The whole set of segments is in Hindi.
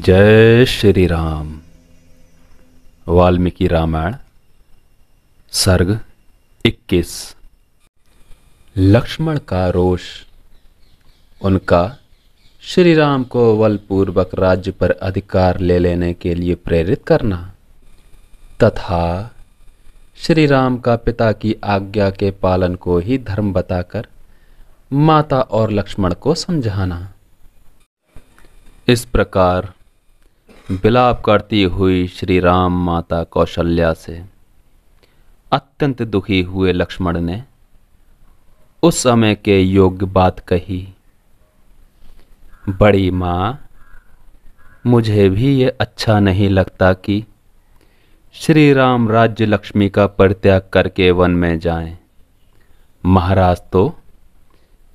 जय श्री राम। वाल्मीकि रामायण सर्ग 21। लक्ष्मण का रोष। उनका श्री राम को बलपूर्वक राज्य पर अधिकार ले लेने के लिए प्रेरित करना तथा श्री राम का पिता की आज्ञा के पालन को ही धर्म बताकर माता और लक्ष्मण को समझाना। इस प्रकार विलाप करती हुई श्री राम माता कौशल्या से अत्यंत दुखी हुए लक्ष्मण ने उस समय के योग्य बात कही। बड़ी माँ, मुझे भी ये अच्छा नहीं लगता कि श्री राम राज्य लक्ष्मी का परित्याग करके वन में जाएं। महाराज तो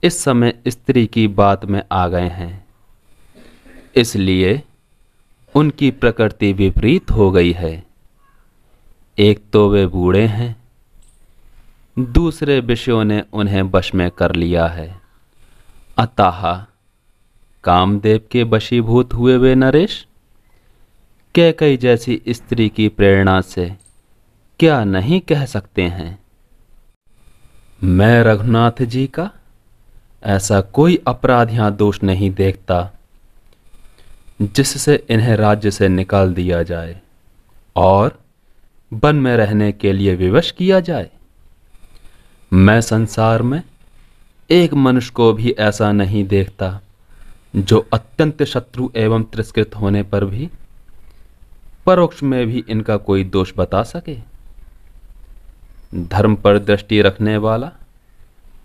इस समय स्त्री की बात में आ गए हैं, इसलिए उनकी प्रकृति विपरीत हो गई है। एक तो वे बूढ़े हैं, दूसरे विषयों ने उन्हें वश में कर लिया है। अतः कामदेव के वशीभूत हुए वे नरेश कैकई जैसी स्त्री की प्रेरणा से क्या नहीं कह सकते हैं। मैं रघुनाथ जी का ऐसा कोई अपराध या दोष नहीं देखता जिससे इन्हें राज्य से निकाल दिया जाए और वन में रहने के लिए विवश किया जाए। मैं संसार में एक मनुष्य को भी ऐसा नहीं देखता जो अत्यंत शत्रु एवं तिरस्कृत होने पर भी परोक्ष में भी इनका कोई दोष बता सके। धर्म पर दृष्टि रखने वाला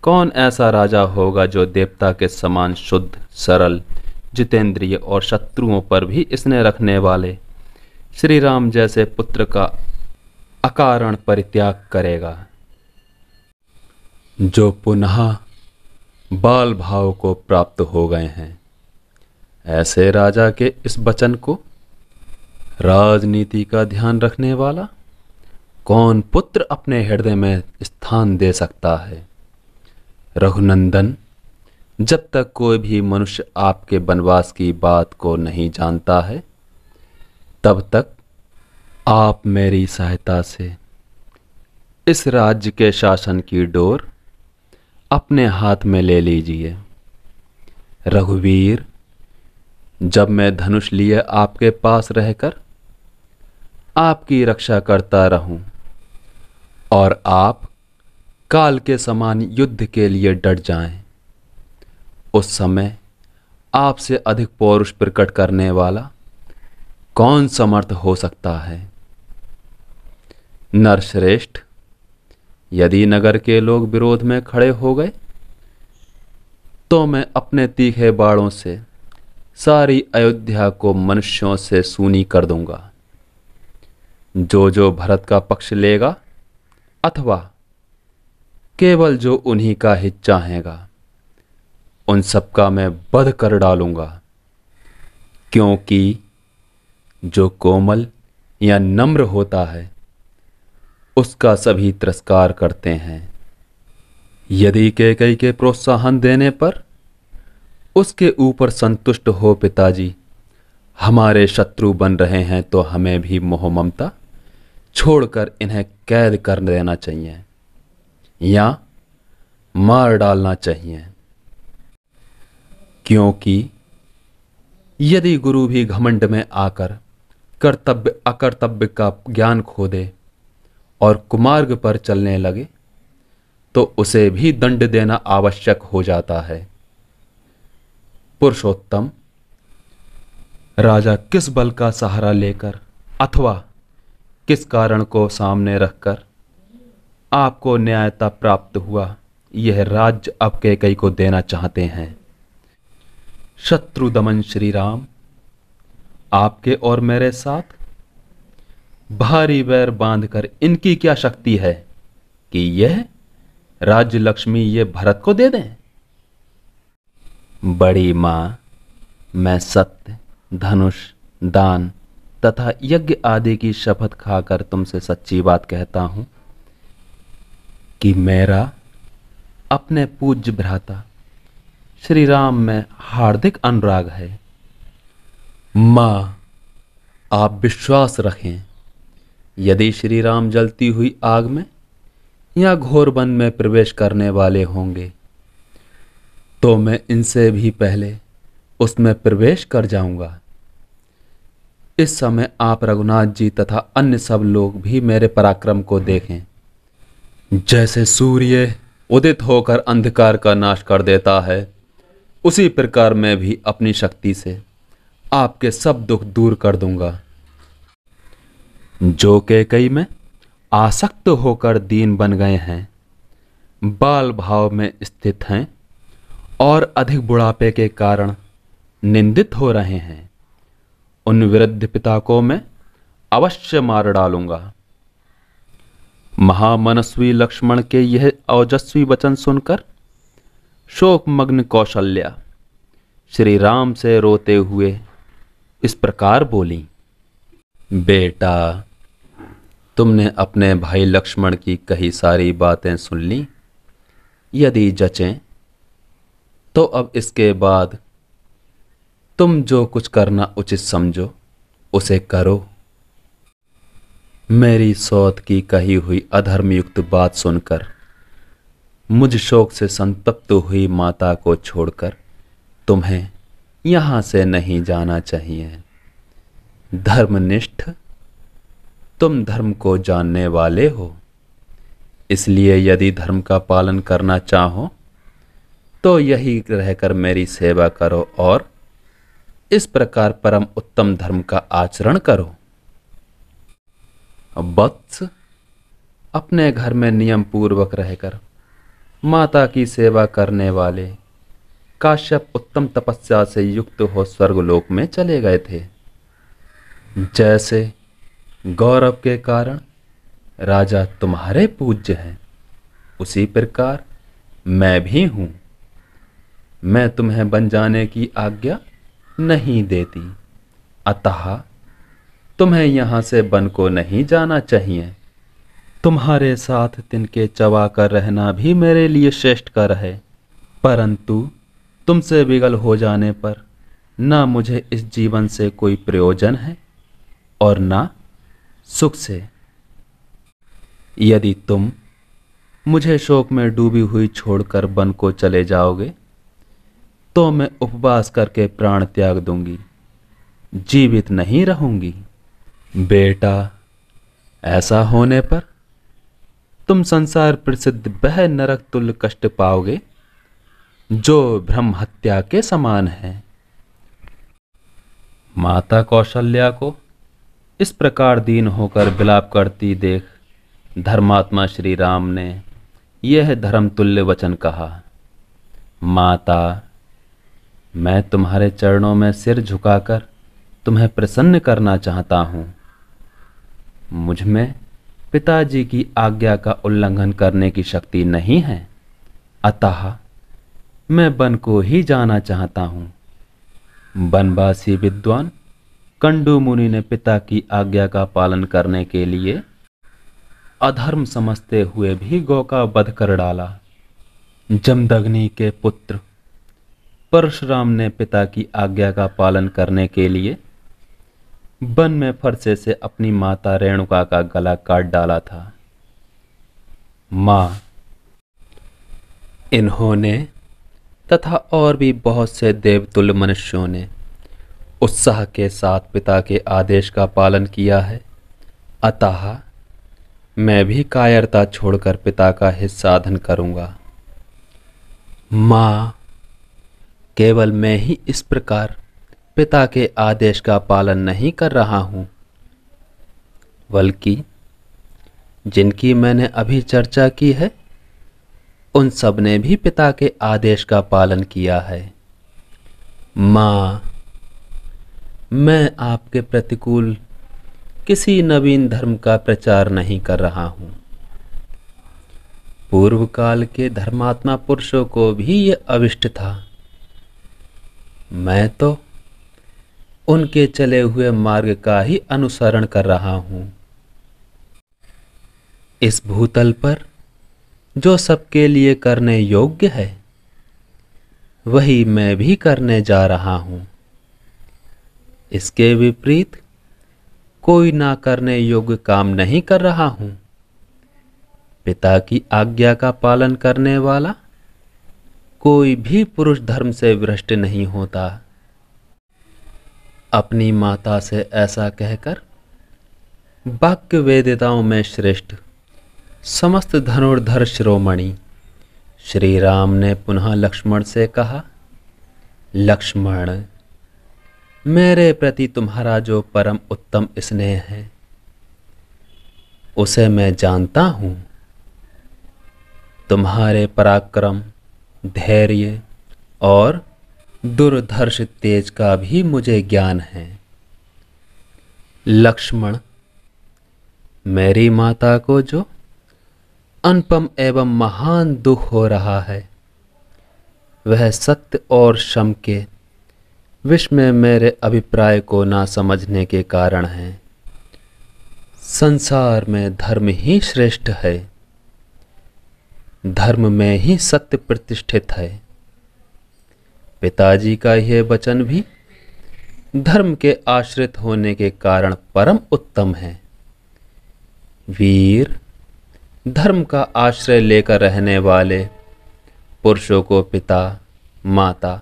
कौन ऐसा राजा होगा जो देवता के समान शुद्ध, सरल, जितेंद्रिय और शत्रुओं पर भी स्नेह रखने वाले श्री राम जैसे पुत्र का अकारण परित्याग करेगा, जो पुनः बाल भाव को प्राप्त हो गए हैं। ऐसे राजा के इस वचन को राजनीति का ध्यान रखने वाला कौन पुत्र अपने हृदय में स्थान दे सकता है। रघुनंदन, जब तक कोई भी मनुष्य आपके वनवास की बात को नहीं जानता है, तब तक आप मेरी सहायता से इस राज्य के शासन की डोर अपने हाथ में ले लीजिए। रघुवीर, जब मैं धनुष लिए आपके पास रहकर आपकी रक्षा करता रहूं और आप काल के समान युद्ध के लिए डट जाएं, उस समय आपसे अधिक पौरुष प्रकट करने वाला कौन समर्थ हो सकता है। नरश्रेष्ठ, यदि नगर के लोग विरोध में खड़े हो गए तो मैं अपने तीखे बाणों से सारी अयोध्या को मनुष्यों से सूनी कर दूंगा। जो जो भरत का पक्ष लेगा अथवा केवल जो उन्हीं का हित चाहेगा, उन सबका मैं वध कर डालूंगा। क्योंकि जो कोमल या नम्र होता है उसका सभी तिरस्कार करते हैं। यदि कैकई के प्रोत्साहन देने पर उसके ऊपर संतुष्ट हो पिताजी हमारे शत्रु बन रहे हैं, तो हमें भी मोह ममता छोड़कर इन्हें कैद कर देना चाहिए या मार डालना चाहिए। क्योंकि यदि गुरु भी घमंड में आकर कर्तव्य अकर्तव्य का ज्ञान खो दे और कुमार्ग पर चलने लगे तो उसे भी दंड देना आवश्यक हो जाता है। पुरुषोत्तम, राजा किस बल का सहारा लेकर अथवा किस कारण को सामने रखकर आपको न्यायता प्राप्त हुआ, यह राज्य अब कैकई को देना चाहते हैं। शत्रु दमन श्री राम, आपके और मेरे साथ भारी वैर बांधकर इनकी क्या शक्ति है कि यह राज्य लक्ष्मी ये भरत को दे दें। बड़ी मां, मैं सत्य, धनुष, दान तथा यज्ञ आदि की शपथ खाकर तुमसे सच्ची बात कहता हूं कि मेरा अपने पूज्य भ्राता श्री राम में हार्दिक अनुराग है माँ, आप विश्वास रखें, यदि श्री राम जलती हुई आग में या घोर वन में प्रवेश करने वाले होंगे तो मैं इनसे भी पहले उसमें प्रवेश कर जाऊंगा। इस समय आप रघुनाथ जी तथा अन्य सब लोग भी मेरे पराक्रम को देखें। जैसे सूर्य उदित होकर अंधकार का नाश कर देता है, उसी प्रकार मैं भी अपनी शक्ति से आपके सब दुख दूर कर दूंगा। जो कैकई में आसक्त होकर दीन बन गए हैं, बाल भाव में स्थित हैं और अधिक बुढ़ापे के कारण निंदित हो रहे हैं, उन वृद्ध पिता को मैं अवश्य मार डालूंगा। महामनस्वी लक्ष्मण के यह ओजस्वी वचन सुनकर शोकमग्न कौशल्या श्री राम से रोते हुए इस प्रकार बोली। बेटा, तुमने अपने भाई लक्ष्मण की कही सारी बातें सुन ली। यदि जचें तो अब इसके बाद तुम जो कुछ करना उचित समझो उसे करो। मेरी सौत की कही हुई अधर्मयुक्त बात सुनकर मुझ शोक से संतप्त हुई माता को छोड़कर तुम्हें यहां से नहीं जाना चाहिए। धर्मनिष्ठ तुम धर्म को जानने वाले हो, इसलिए यदि धर्म का पालन करना चाहो तो यही रहकर मेरी सेवा करो और इस प्रकार परम उत्तम धर्म का आचरण करो। वत्स, अपने घर में नियम पूर्वक रहकर माता की सेवा करने वाले काश्यप उत्तम तपस्या से युक्त हो स्वर्गलोक में चले गए थे। जैसे गौरव के कारण राजा तुम्हारे पूज्य हैं, उसी प्रकार मैं भी हूं। मैं तुम्हें बन जाने की आज्ञा नहीं देती, अतः तुम्हें यहां से बन को नहीं जाना चाहिए। तुम्हारे साथ तिनके चबा कर रहना भी मेरे लिए श्रेष्ठ कर है, परंतु तुमसे विगल हो जाने पर ना मुझे इस जीवन से कोई प्रयोजन है और ना सुख से। यदि तुम मुझे शोक में डूबी हुई छोड़कर वन को चले जाओगे तो मैं उपवास करके प्राण त्याग दूंगी, जीवित नहीं रहूंगी। बेटा, ऐसा होने पर तुम संसार प्रसिद्ध वह नरक तुल्य कष्ट पाओगे जो ब्रह्म हत्या के समान है। माता कौशल्या को इस प्रकार दीन होकर विलाप करती देख धर्मात्मा श्री राम ने यह धर्मतुल्य वचन कहा। माता, मैं तुम्हारे चरणों में सिर झुकाकर तुम्हें प्रसन्न करना चाहता हूँ। मुझ में पिताजी की आज्ञा का उल्लंघन करने की शक्ति नहीं है, अतः मैं वन को ही जाना चाहता हूँ। वनवासी विद्वान कंडू मुनि ने पिता की आज्ञा का पालन करने के लिए अधर्म समझते हुए भी गौ का वध कर डाला। जमदग्नि के पुत्र परशुराम ने पिता की आज्ञा का पालन करने के लिए वन में फरसे से अपनी माता रेणुका का गला काट डाला था। मां, इन्होंने तथा और भी बहुत से देवतुल्य मनुष्यों ने उत्साह के साथ पिता के आदेश का पालन किया है, अतः मैं भी कायरता छोड़कर पिता का हित साधन करूंगा। मां, केवल मैं ही इस प्रकार पिता के आदेश का पालन नहीं कर रहा हूं, बल्कि जिनकी मैंने अभी चर्चा की है उन सब ने भी पिता के आदेश का पालन किया है। मां, मैं आपके प्रतिकूल किसी नवीन धर्म का प्रचार नहीं कर रहा हूं। पूर्व काल के धर्मात्मा पुरुषों को भी यह अविष्ट था। मैं तो उनके चले हुए मार्ग का ही अनुसरण कर रहा हूं। इस भूतल पर जो सबके लिए करने योग्य है, वही मैं भी करने जा रहा हूं। इसके विपरीत कोई ना करने योग्य काम नहीं कर रहा हूं। पिता की आज्ञा का पालन करने वाला कोई भी पुरुष धर्म से भ्रष्ट नहीं होता। अपनी माता से ऐसा कहकर वाक्य वेदिताओं में श्रेष्ठ समस्त धनुर्धर शिरोमणि श्री राम ने पुनः लक्ष्मण से कहा, लक्ष्मण, मेरे प्रति तुम्हारा जो परम उत्तम स्नेह है उसे मैं जानता हूं। तुम्हारे पराक्रम, धैर्य और दुर्धर्ष तेज का भी मुझे ज्ञान है। लक्ष्मण, मेरी माता को जो अनुपम एवं महान दुख हो रहा है वह सत्य और शम के विष में मेरे अभिप्राय को ना समझने के कारण है। संसार में धर्म ही श्रेष्ठ है, धर्म में ही सत्य प्रतिष्ठित है। पिताजी का यह वचन भी धर्म के आश्रित होने के कारण परम उत्तम है। वीर, धर्म का आश्रय लेकर रहने वाले पुरुषों को पिता, माता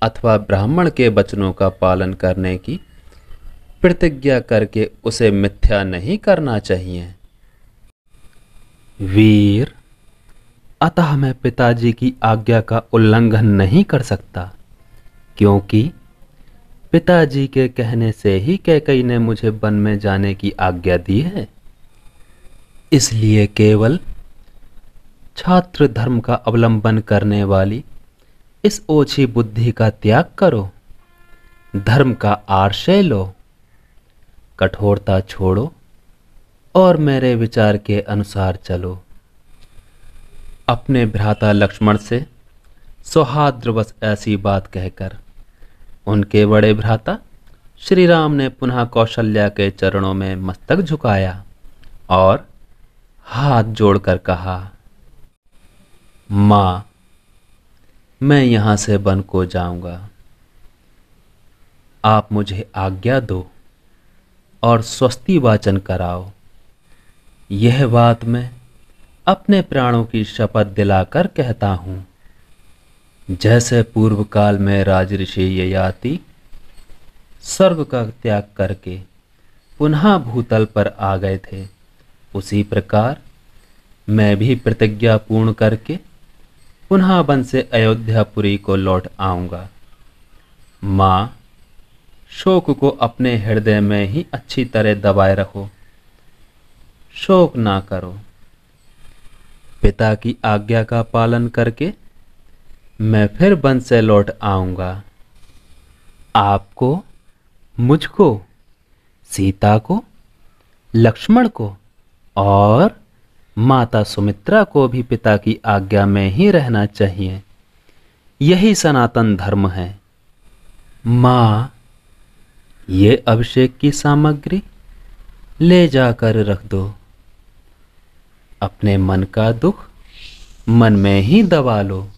अथवा ब्राह्मण के वचनों का पालन करने की प्रतिज्ञा करके उसे मिथ्या नहीं करना चाहिए। वीर, अतः मैं पिताजी की आज्ञा का उल्लंघन नहीं कर सकता, क्योंकि पिताजी के कहने से ही कैकेयी ने मुझे वन में जाने की आज्ञा दी है। इसलिए केवल छात्र धर्म का अवलंबन करने वाली इस ओछी बुद्धि का त्याग करो, धर्म का आश्रय लो, कठोरता छोड़ो और मेरे विचार के अनुसार चलो। अपने भ्राता लक्ष्मण से सौहार्द्रवश ऐसी बात कहकर उनके बड़े भ्राता श्री राम ने पुनः कौशल्या के चरणों में मस्तक झुकाया और हाथ जोड़कर कहा, मां, मैं यहां से वन को जाऊंगा। आप मुझे आज्ञा दो और स्वस्ति वाचन कराओ। यह बात मैं अपने प्राणों की शपथ दिलाकर कहता हूं। जैसे पूर्व काल में राजऋषि ययाति स्वर्ग का त्याग करके पुनः भूतल पर आ गए थे, उसी प्रकार मैं भी प्रतिज्ञा पूर्ण करके पुनः वन से अयोध्यापुरी को लौट आऊंगा। मां, शोक को अपने हृदय में ही अच्छी तरह दबाए रखो, शोक ना करो। पिता की आज्ञा का पालन करके मैं फिर वन से लौट आऊंगा। आपको, मुझको, सीता को, लक्ष्मण को और माता सुमित्रा को भी पिता की आज्ञा में ही रहना चाहिए। यही सनातन धर्म है। मां, ये अभिषेक की सामग्री ले जाकर रख दो। अपने मन का दुख मन में ही दबा लो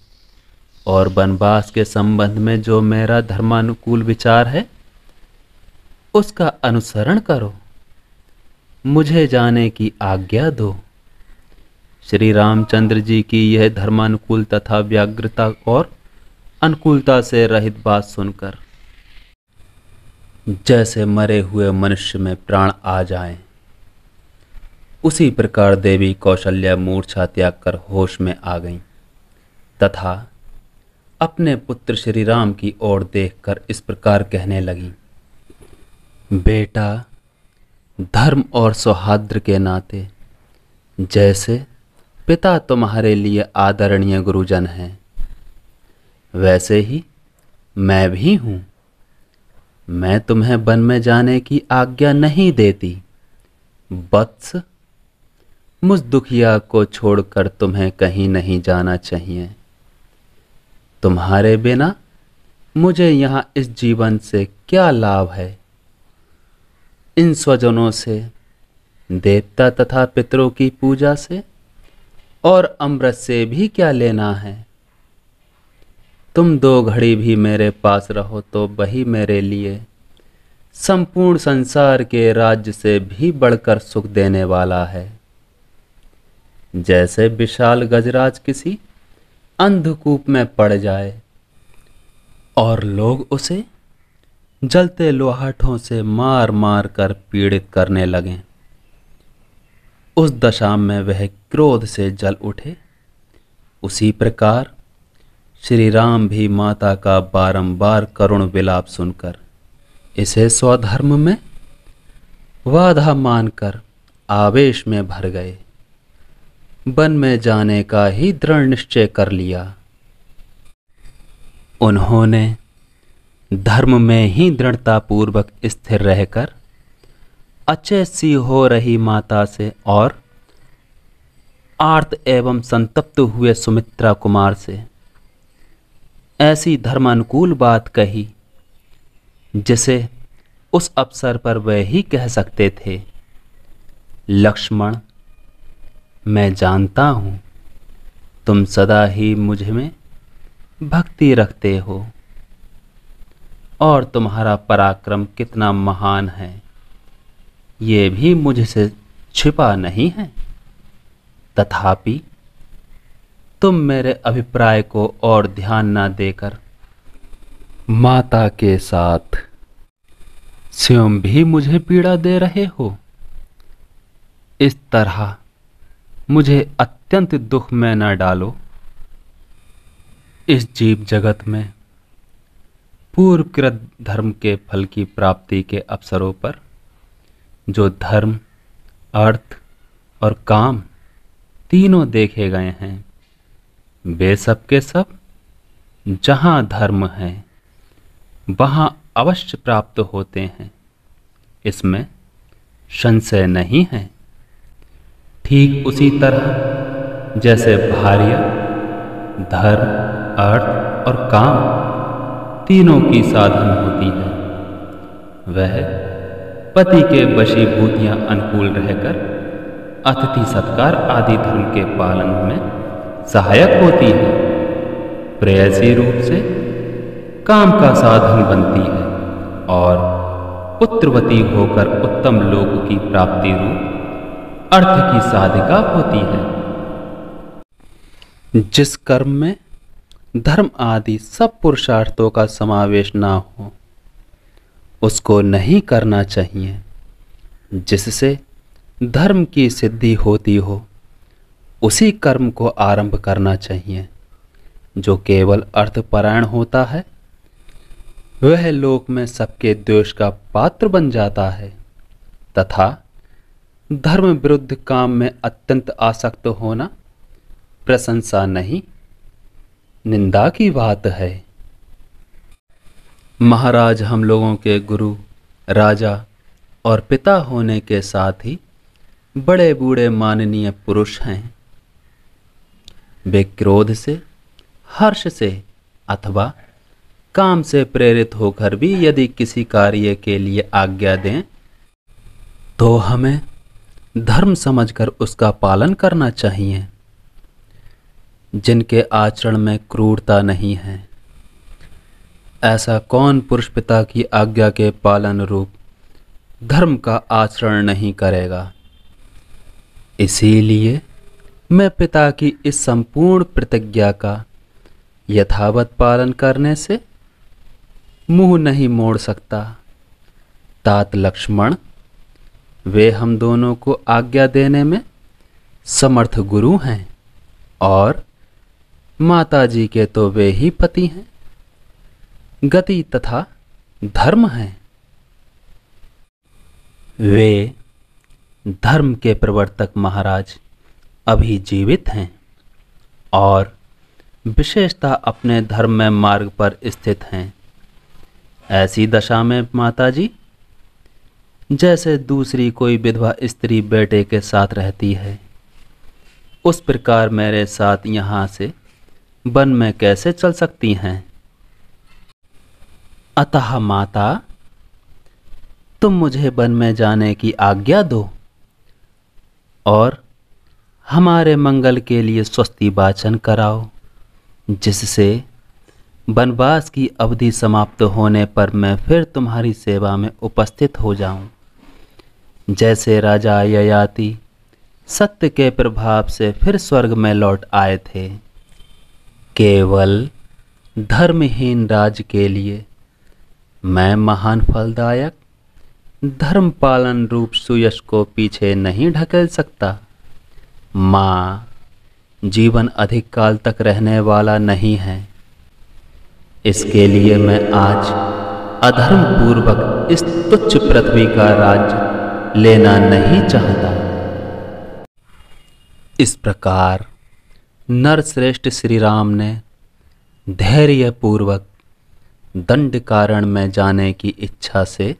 और वनवास के संबंध में जो मेरा धर्मानुकूल विचार है उसका अनुसरण करो। मुझे जाने की आज्ञा दो। श्री रामचंद्र जी की यह धर्मानुकूल तथा व्याग्रता और अनुकूलता से रहित बात सुनकर जैसे मरे हुए मनुष्य में प्राण आ जाएं, उसी प्रकार देवी कौशल्या मूर्छा त्याग कर होश में आ गईं तथा अपने पुत्र श्री राम की ओर देखकर इस प्रकार कहने लगी, बेटा, धर्म और सौहार्द्र के नाते जैसे पिता तुम्हारे लिए आदरणीय गुरुजन हैं, वैसे ही मैं भी हूं। मैं तुम्हें वन में जाने की आज्ञा नहीं देती। वत्स, मुझ दुखिया को छोड़कर तुम्हें कहीं नहीं जाना चाहिए। तुम्हारे बिना मुझे यहां इस जीवन से क्या लाभ है? इन स्वजनों से, देवता तथा पितरों की पूजा से और अमृत से भी क्या लेना है? तुम 2 घड़ी भी मेरे पास रहो तो वही मेरे लिए संपूर्ण संसार के राज्य से भी बढ़कर सुख देने वाला है। जैसे विशाल गजराज किसी अंधकूप में पड़ जाए और लोग उसे जलते लोहाठों से मार मार कर पीड़ित करने लगें, उस दशा में वह क्रोध से जल उठे, उसी प्रकार श्री राम भी माता का बारंबार करुण विलाप सुनकर इसे स्वधर्म में बाधा मानकर आवेश में भर गए, वन में जाने का ही दृढ़ निश्चय कर लिया। उन्होंने धर्म में ही दृढ़तापूर्वक स्थिर रहकर अचेत सी हो रही माता से और आर्त एवं संतप्त हुए सुमित्रा कुमार से ऐसी धर्मानुकूल बात कही जिसे उस अवसर पर वह ही कह सकते थे, लक्ष्मण, मैं जानता हूं तुम सदा ही मुझ में भक्ति रखते हो और तुम्हारा पराक्रम कितना महान है ये भी मुझसे छिपा नहीं है। तथापि तुम मेरे अभिप्राय को और ध्यान न देकर माता के साथ स्वयं भी मुझे पीड़ा दे रहे हो। इस तरह मुझे अत्यंत दुख में न डालो। इस जीव जगत में पूर्वकृत धर्म के फल की प्राप्ति के अवसरों पर जो धर्म, अर्थ और काम तीनों देखे गए हैं, वे सब के सब जहाँ धर्म है वहाँ अवश्य प्राप्त होते हैं, इसमें संशय नहीं है। ठीक उसी तरह जैसे भार्या, धर्म, अर्थ और काम तीनों की साधन होती है, वह पति के वशीभूतियां अनुकूल रहकर अतिथि सत्कार आदि धर्म के पालन में सहायक होती है, प्रेयसी रूप से काम का साधन बनती है और पुत्रवती होकर उत्तम लोक की प्राप्ति रूप अर्थ की साधिका होती है। जिस कर्म में धर्म आदि सब पुरुषार्थों का समावेश ना हो उसको नहीं करना चाहिए। जिससे धर्म की सिद्धि होती हो उसी कर्म को आरंभ करना चाहिए। जो केवल अर्थपरायण होता है वह लोक में सबके द्वेष का पात्र बन जाता है तथा धर्म विरुद्ध काम में अत्यंत आसक्त होना प्रशंसा नहीं, निंदा की बात है। महाराज हम लोगों के गुरु, राजा और पिता होने के साथ ही बड़े बूढ़े माननीय पुरुष हैं। वे क्रोध से, हर्ष से अथवा काम से प्रेरित होकर भी यदि किसी कार्य के लिए आज्ञा दें तो हमें धर्म समझकर उसका पालन करना चाहिए। जिनके आचरण में क्रूरता नहीं है, ऐसा कौन पुरुष पिता की आज्ञा के पालन रूप धर्म का आचरण नहीं करेगा। इसीलिए मैं पिता की इस संपूर्ण प्रतिज्ञा का यथावत पालन करने से मुंह नहीं मोड़ सकता। तात लक्ष्मण, वे हम दोनों को आज्ञा देने में समर्थ गुरु हैं और माता जी के तो वे ही पति हैं, गति तथा धर्म हैं। वे धर्म के प्रवर्तक महाराज अभी जीवित हैं और विशेषतः अपने धर्म में मार्ग पर स्थित हैं। ऐसी दशा में माताजी जैसे दूसरी कोई विधवा स्त्री बेटे के साथ रहती है, उस प्रकार मेरे साथ यहाँ से वन में कैसे चल सकती हैं। अतः माता, तुम मुझे वन में जाने की आज्ञा दो और हमारे मंगल के लिए स्वस्ति वाचन कराओ, जिससे वनवास की अवधि समाप्त होने पर मैं फिर तुम्हारी सेवा में उपस्थित हो जाऊं। जैसे राजा ययाति सत्य के प्रभाव से फिर स्वर्ग में लौट आए थे, केवल धर्महीन राज के लिए मैं महान फलदायक धर्म पालन रूप सुयश को पीछे नहीं ढकेल सकता। माँ, जीवन अधिक काल तक रहने वाला नहीं है, इसके लिए मैं आज अधर्म पूर्वक इस तुच्छ पृथ्वी का राज्य लेना नहीं चाहता। इस प्रकार नरश्रेष्ठ श्री राम ने धैर्य पूर्वक दंड कारण में जाने की इच्छा से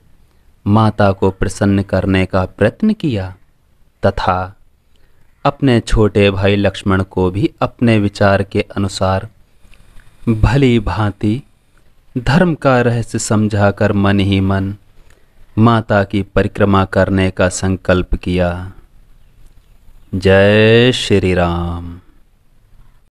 माता को प्रसन्न करने का प्रयत्न किया तथा अपने छोटे भाई लक्ष्मण को भी अपने विचार के अनुसार भली भांति धर्म का रहस्य समझाकर मन ही मन माता की परिक्रमा करने का संकल्प किया। जय श्री राम।